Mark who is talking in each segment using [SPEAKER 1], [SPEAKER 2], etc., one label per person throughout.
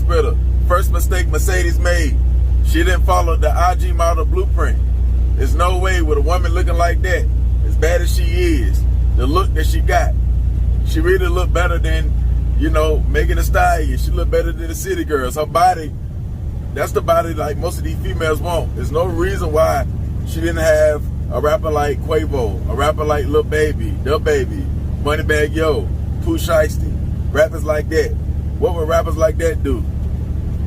[SPEAKER 1] Dagamespitter. First mistake Mercedes made. She didn't follow the IG model blueprint. There's no way with a woman looking like that, as bad as she is, the look that she got, she really looked better than, you know, Megan Thee Stallion. She looked better than the city girls. Her body, that's the body like most of these females want. There's no reason why she didn't have a rapper like Quavo, a rapper like Lil Baby, Da Baby, Moneybagg Yo, Pooh Shiesty, rappers like that. What would rappers like that do?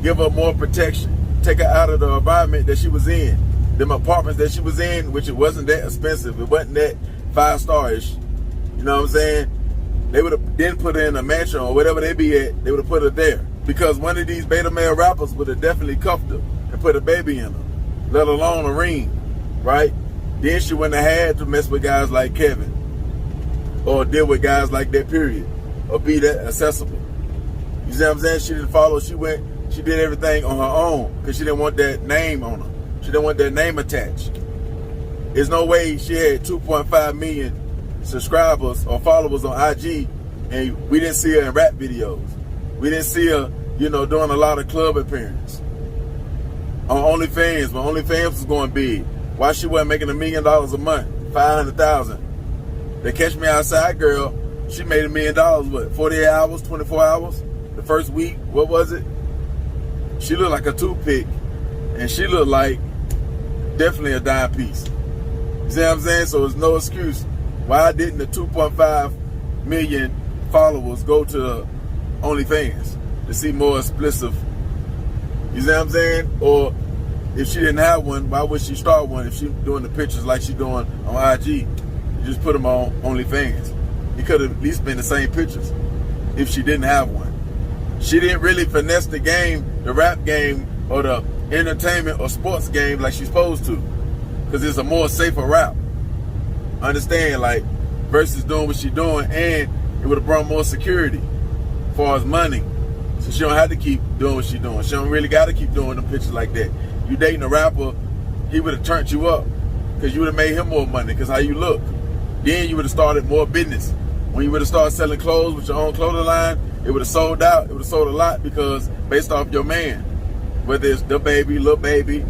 [SPEAKER 1] Give her more protection. Take her out of the environment that she was in. Them apartments that she was in, which it wasn't that expensive. It wasn't that 5-star-ish. You know what I'm saying? They would have then put her in a mansion or whatever they be at, they would have put her there. Because one of these beta male rappers would have definitely cuffed her and put a baby in her, let alone a ring, right? Then she wouldn't have had to mess with guys like Kevin or deal with guys like that, period, or be that accessible. You see what I'm saying? She didn't follow, she did everything on her own because she didn't want that name on her. She didn't want that name attached. There's no way she had 2.5 million subscribers or followers on IG and we didn't see her in rap videos. We didn't see her, you know, doing a lot of club appearances. On OnlyFans, when OnlyFans was going big, why she wasn't making $1 million a month, 500,000? The Catch Me Outside girl, she made $1 million, what, 48 hours, 24 hours? The first week, what was it? She looked like a toothpick, and she looked like definitely a dime piece. You see what I'm saying? So there's no excuse. Why didn't the 2.5 million followers go to OnlyFans to see more explicit? You see what I'm saying? Or if she didn't have one, why would she start one if she doing the pictures like she doing on IG? You just put them on OnlyFans. It could have at least been the same pictures if she didn't have one. She didn't really finesse the game, the rap game, or the entertainment or sports game like she's supposed to, because it's a more safer route. Understand, like, versus doing what she's doing, and it would have brought more security as far as money. So she don't have to keep doing what she's doing. She don't really got to keep doing the pictures like that. You dating a rapper, he would have turned you up because you would have made him more money because how you look. Then you would have started more business. When you would have started selling clothes with your own clothing line, it would have sold out. It would have sold a lot because based off your man, whether it's Da Baby, Lil Baby,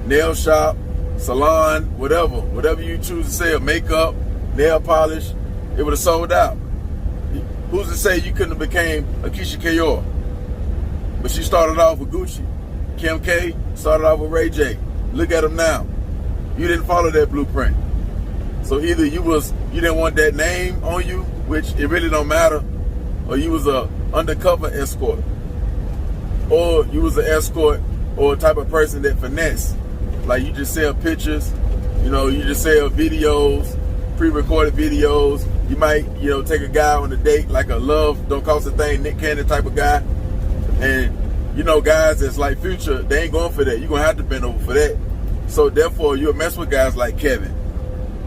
[SPEAKER 1] nail shop, salon, whatever you choose to sell, makeup, nail polish, it would have sold out. Who's to say you couldn't have became a Keisha Kayor? But she started off with Gucci. Kim K started off with Ray J. Look at them now. You didn't follow that blueprint. So either you didn't want that name on you, which it really don't matter, or you was a undercover escort, or you was an escort or a type of person that finesse. Like you just sell pictures, you know, you just sell videos, pre-recorded videos. You might, you know, take a guy on a date, like a love, don't cost a thing, Nick Cannon type of guy. And, you know, guys that's like Future, they ain't going for that. You're going to have to bend over for that. So therefore, you'll mess with guys like Kevin.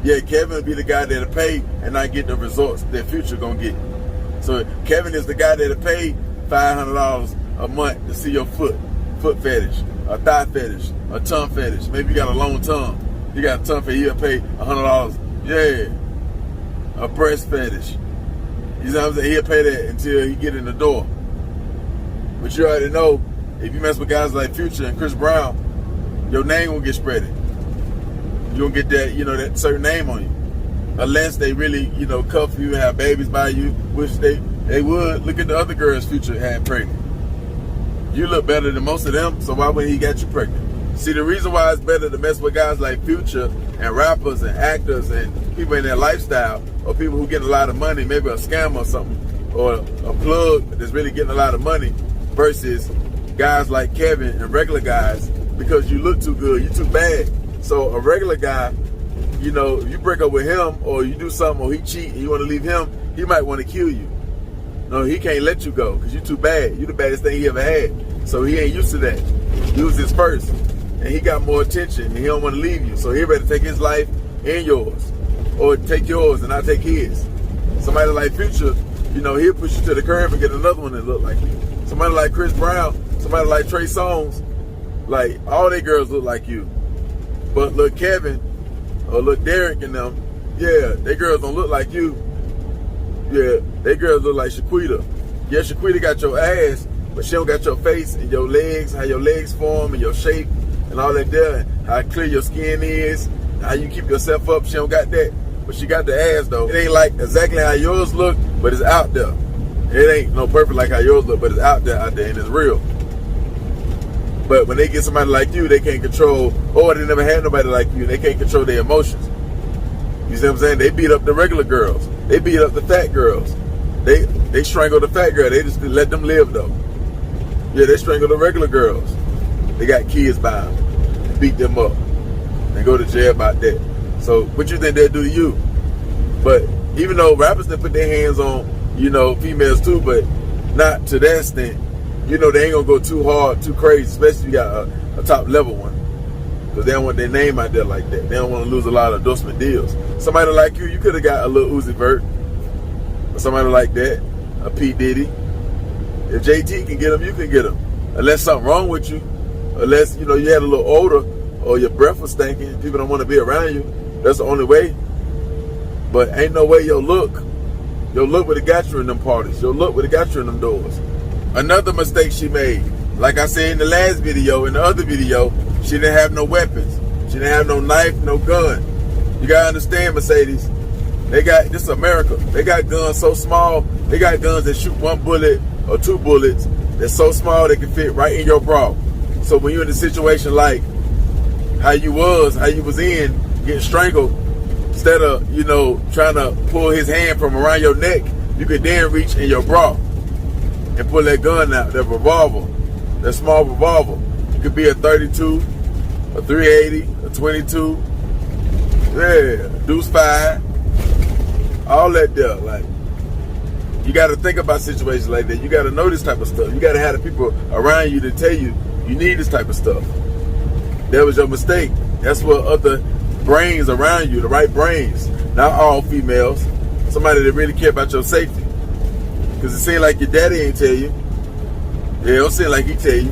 [SPEAKER 1] Yeah, Kevin will be the guy that'll pay and not get the results that Future going to get. So Kevin is the guy that'll pay $500 a month to see your foot fetish, a thigh fetish, a tongue fetish. Maybe you got a long tongue. You got a tongue fetish, he'll pay $100. Yeah. A breast fetish. You know what I'm saying? He'll pay that until he get in the door. But you already know, if you mess with guys like Future and Chris Brown, your name will get spreaded. You don't get that, you know, that certain name on you. Unless they really, you know, cuff you and have babies by you, which they would. Look at the other girls Future had pregnant. You look better than most of them, so why wouldn't he get you pregnant? See, the reason why it's better to mess with guys like Future and rappers and actors and people in their lifestyle, or people who get a lot of money, maybe a scam or something, or a plug that's really getting a lot of money, versus guys like Kevin and regular guys, because you look too good, you too bad. So a regular guy, you know, you break up with him or you do something or he cheat and you want to leave him, he might want to kill you. No, he can't let you go because you're too bad. You're the baddest thing he ever had. So he ain't used to that. You was his first. And he got more attention and he don't want to leave you. So he ready to take his life and yours. Or take yours and not take his. Somebody like Future, you know, he'll push you to the curb and get another one that look like you. Somebody like Chris Brown, somebody like Trey Songz, like all they girls look like you. But look Kevin or look Derek and them, yeah, they girls don't look like you. Yeah, they girls look like Shaquita. Yeah, Shaquita got your ass, but she don't got your face and your legs, how your legs form and your shape and all that there, and how clear your skin is, how you keep yourself up. She don't got that, but she got the ass though. It ain't like exactly how yours look, but it's out there. It ain't no perfect like how yours look, but it's out there, and it's real. But when they get somebody like you, they can't control, or they never had nobody like you, and they can't control their emotions. You see what I'm saying? They beat up the regular girls. They beat up the fat girls. They strangle the fat girl. They just let them live though. Yeah, they strangle the regular girls. They got kids by them, beat them up, and go to jail about that. So what you think they'll do to you? But even though rappers that put their hands on, you know, females too, but not to that extent. You know, they ain't gonna go too hard, too crazy, especially if you got a top level one. Because they don't want their name out there like that. They don't want to lose a lot of endorsement deals. Somebody like you could have got a little Uzi Vert. Or somebody like that, a P. Diddy. If JT can get them, you can get them. Unless something wrong with you. Unless, you know, you had a little older or your breath was stinking. People don't want to be around you. That's the only way. But ain't no way your look would have got you in them parties. Your look would have got you in them doors. Another mistake she made, like I said in the last video, in the other video, she didn't have no weapons. She didn't have no knife, no gun. You gotta understand, Mercedes, this is America. They got guns so small, they got guns that shoot 1 bullet or 2 bullets that's so small they can fit right in your bra. So when you're in a situation like how you was in, getting strangled, instead of, you know, trying to pull his hand from around your neck, you could then reach in your bra and pull that gun out, that revolver, that small revolver. It could be a 32, a 380, a 22, yeah, deuce 5, all that there. Like, you got to think about situations like that. You got to know this type of stuff. You got to have the people around you to tell you you need this type of stuff. That was your mistake. That's what other brains around you, the right brains, not all females, somebody that really care about your safety. Because it seemed like your daddy ain't tell you. Yeah, it don't seem like he tell you.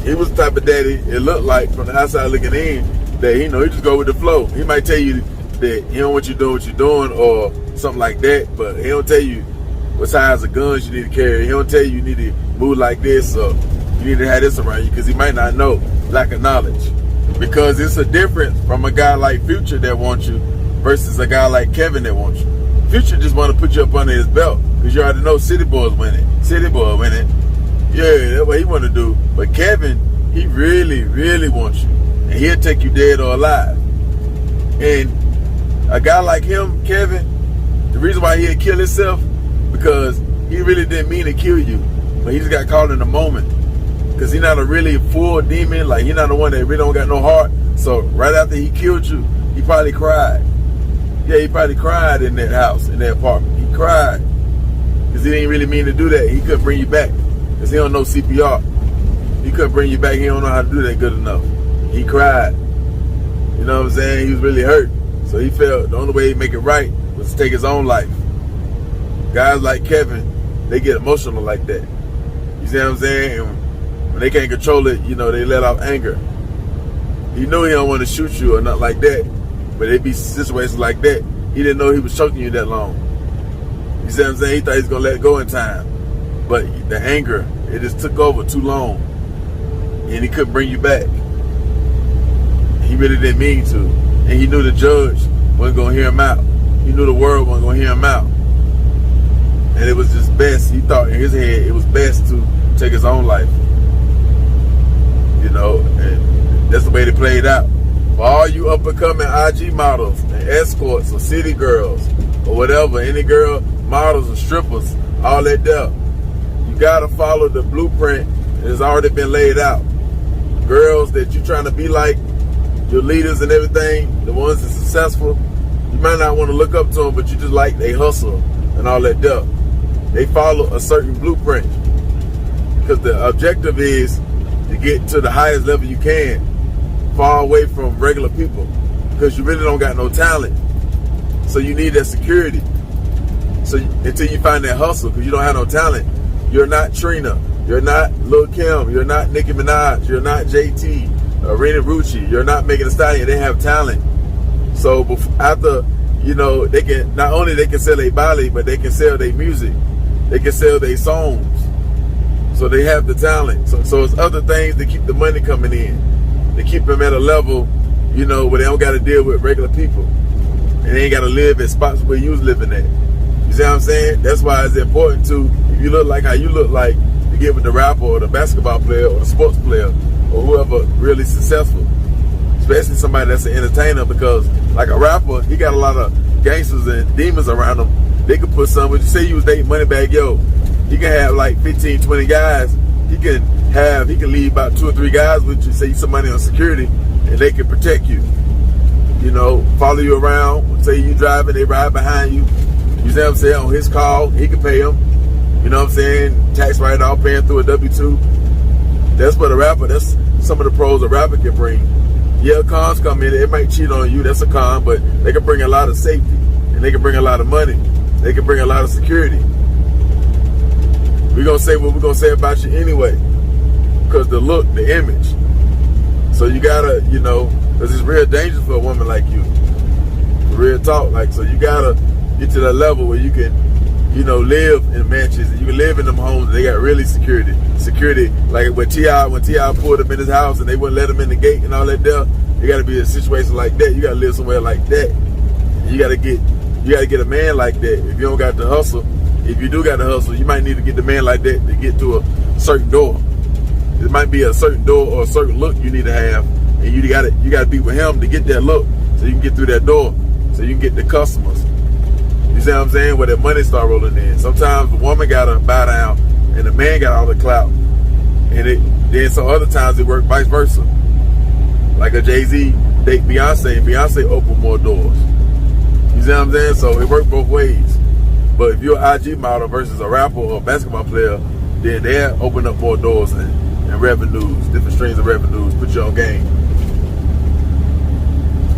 [SPEAKER 1] He was the type of daddy, it looked like from the outside looking in, that, you know, he just go with the flow. He might tell you that he don't want you doing what you're doing or something like that, but he don't tell you what size of guns you need to carry. He don't tell you need to move like this or you need to have this around you, because he might not know, lack of knowledge. Because it's a difference from a guy like Future that wants you versus a guy like Kevin that wants you. Future just want to put you up under his belt because you already know City Boy's winning. City Boy winning. Yeah, that's what he want to do. But Kevin, he really, really wants you. And he'll take you dead or alive. And a guy like him, Kevin, the reason why he'll kill himself, because he really didn't mean to kill you. But he just got caught in the moment. Because he's not a really full demon. Like, he's not the one that really don't got no heart. So right after he killed you, he probably cried. Yeah, he probably cried in that house, in that apartment. He cried. Because he didn't really mean to do that. He couldn't bring you back. Because he don't know CPR. He couldn't bring you back. He don't know how to do that good enough. He cried. You know what I'm saying? He was really hurt. So he felt the only way he'd make it right was to take his own life. Guys like Kevin, they get emotional like that. You see what I'm saying? And when they can't control it, you know, they let out anger. He knew he don't want to shoot you or nothing like that. But it'd be situations like that. He didn't know he was choking you that long. You see what I'm saying? He thought he was going to let go in time. But the anger, it just took over too long. And he couldn't bring you back. He really didn't mean to. And he knew the judge wasn't going to hear him out. He knew the world wasn't going to hear him out. And it was just best. He thought in his head it was best to take his own life. You know, and that's the way they played out. For all you up-and-coming IG models and escorts or city girls or whatever, any girl, models and strippers, all that there, you gotta follow the blueprint that has already been laid out. Girls that you're trying to be like, your leaders and everything, the ones that's successful, you might not want to look up to them, but you just like they hustle and all that there. They follow a certain blueprint because the objective is to get to the highest level you can, far away from regular people, because you really don't got no talent. So you need that security. So until you find that hustle, because you don't have no talent, you're not Trina, you're not Lil Kim, you're not Nicki Minaj, you're not JT, Rena Rucci, you're not Megan Thee Stallion. They have talent. So after, you know, they can, not only they can sell their body, but they can sell their music. They can sell their songs. So they have the talent. So it's other things that keep the money coming in. They keep them at a level, you know, where they don't got to deal with regular people. And they ain't got to live at spots where you was living at. You see what I'm saying? That's why it's important to, if you look like how you look like, to get with the rapper or the basketball player or the sports player or whoever really successful. Especially somebody that's an entertainer, because like a rapper, he got a lot of gangsters and demons around him. They could put some, when you say you was dating Moneybagg Yo, he can have like 15, 20 guys. He can leave about 2 or 3 guys with you, say you some money on security, and they can protect you. You know, follow you around, say you driving, they ride behind you. You see what I'm saying? On his call, he can pay them. You know what I'm saying? Tax write-off, paying through a W-2. That's what a rapper, that's some of the pros a rapper can bring. Yeah, cons come in, it might cheat on you, that's a con, but they can bring a lot of safety, and they can bring a lot of money. They can bring a lot of security. We're going to say what we're going to say about you anyway, because the look, the image. So you got to, you know, because it's real dangerous for a woman like you. Real talk, like, so you got to get to that level where you can, you know, live in mansions, and you can live in them homes. They got really security. Security, like when T.I. pulled up in his house and they wouldn't let him in the gate and all that there, you got to be in a situation like that. You got to live somewhere like that. You got to get a man like that. If you don't got the hustle, if you do got the hustle, you might need to get the man like that to get to a certain door. It might be a certain door or a certain look you need to have, and you got to be with him to get that look, so you can get through that door, so you can get the customers. You see what I'm saying? Where that money start rolling in. Sometimes the woman gotta bow down and the man got all the clout. And then some other times it work vice versa. Like a Jay-Z date Beyonce, and Beyonce opened more doors. You see what I'm saying? So it worked both ways. But if you're an IG model versus a rapper or a basketball player, then they'll open up more doors and revenues, different streams of revenues, put you on game.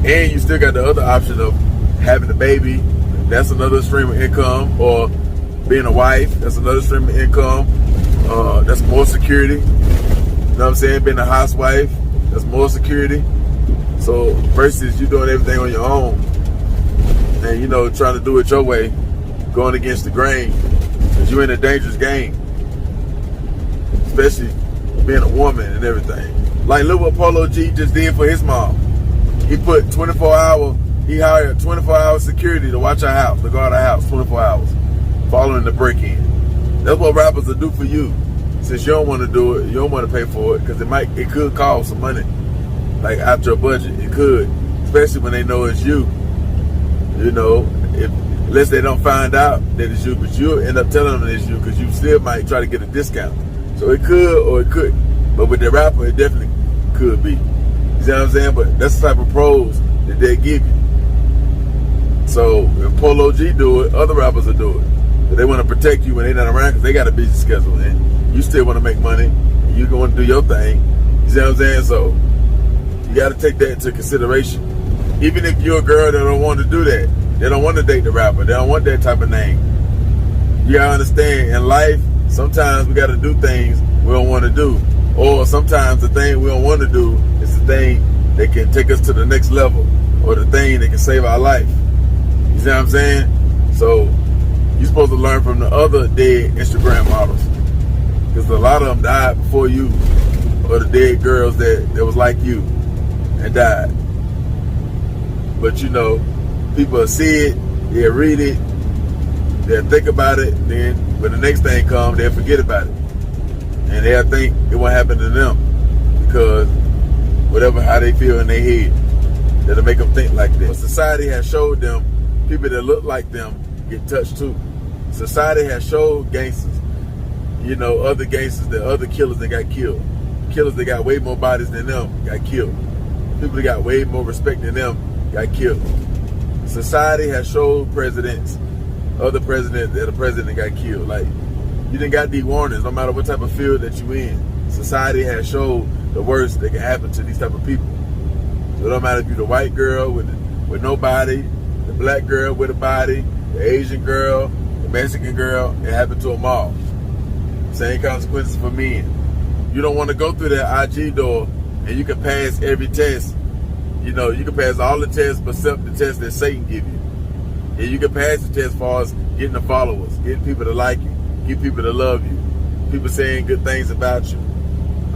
[SPEAKER 1] And you still got the other option of having a baby. That's another stream of income. Or being a wife, that's another stream of income. That's more security. You know what I'm saying? Being a housewife, that's more security. So versus you doing everything on your own and, you know, trying to do it your way, going against the grain, because you're in a dangerous game. Especially being a woman and everything. Like look what Polo G just did for his mom. He put 24-hour, he hired 24-hour security to watch our house, to guard our house 24 hours, following the break-in. That's what rappers will do for you. Since you don't want to do it, you don't want to pay for it, because it could cost some money. Like after a budget, it could. Especially when they know it's you. You know, unless they don't find out that it's you, but you'll end up telling them it's you, because you still might try to get a discount. So it could or it couldn't. But with the rapper, it definitely could be. You see what I'm saying? But that's the type of pros that they give you. So if Polo G do it, other rappers will do it. But they want to protect you when they're not around, because they got a busy schedule, and you still want to make money, and you want to do your thing. You see what I'm saying? So you got to take that into consideration. Even if you're a girl that don't want to do that, they don't want to date the rapper, they don't want that type of name. You got to understand, in life, sometimes we got to do things we don't want to do. Or sometimes the thing we don't want to do is the thing that can take us to the next level, or the thing that can save our life. You see what I'm saying? So you're supposed to learn from the other dead Instagram models, because a lot of them died before you, or the dead girls that was like you and died. But you know, people will see it, they'll read it, they'll think about it, then when the next thing comes, they'll forget about it. And they'll think it won't happen to them, because whatever, how they feel in their head, that'll make them think like that. But society has showed them, people that look like them get touched too. Society has showed gangsters, you know, other gangsters, the other killers that got killed. Killers that got way more bodies than them got killed. People that got way more respect than them got killed. Society has showed presidents, other presidents, that a president got killed. Like, you didn't got these warnings, no matter what type of field that you in. Society has showed the worst that can happen to these type of people. So it don't matter if you're the white girl with no body, the black girl with a body, the Asian girl, the Mexican girl, it happened to them all. Same consequences for men. You don't want to go through that IG door and you can pass every test. You know, you can pass all the tests except the test that Satan give you. And you can pass the test as far as getting the followers, getting people to like you, get people to love you, people saying good things about you.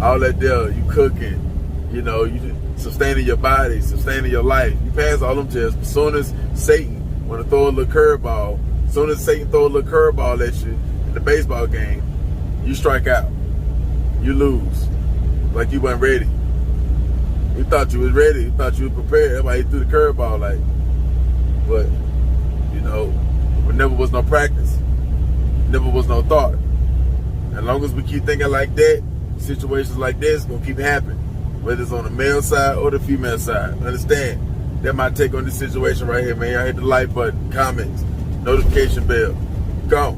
[SPEAKER 1] All that there, you cooking, you know, you sustaining your body, sustaining your life. You pass all them tests. As soon as Satan want to throw a little curveball, as soon as Satan throw a little curveball at you in the baseball game, you strike out. You lose. Like you weren't ready. You thought you was ready. You thought you was prepared. That's why he threw the curveball like. But, you know, there never was no practice. Never was no thought. As long as we keep thinking like that, situations like this gonna keep happening. Whether it's on the male side or the female side. Understand? That's my take on this situation right here, man. Y'all hit the like button, comments, notification bell. Go.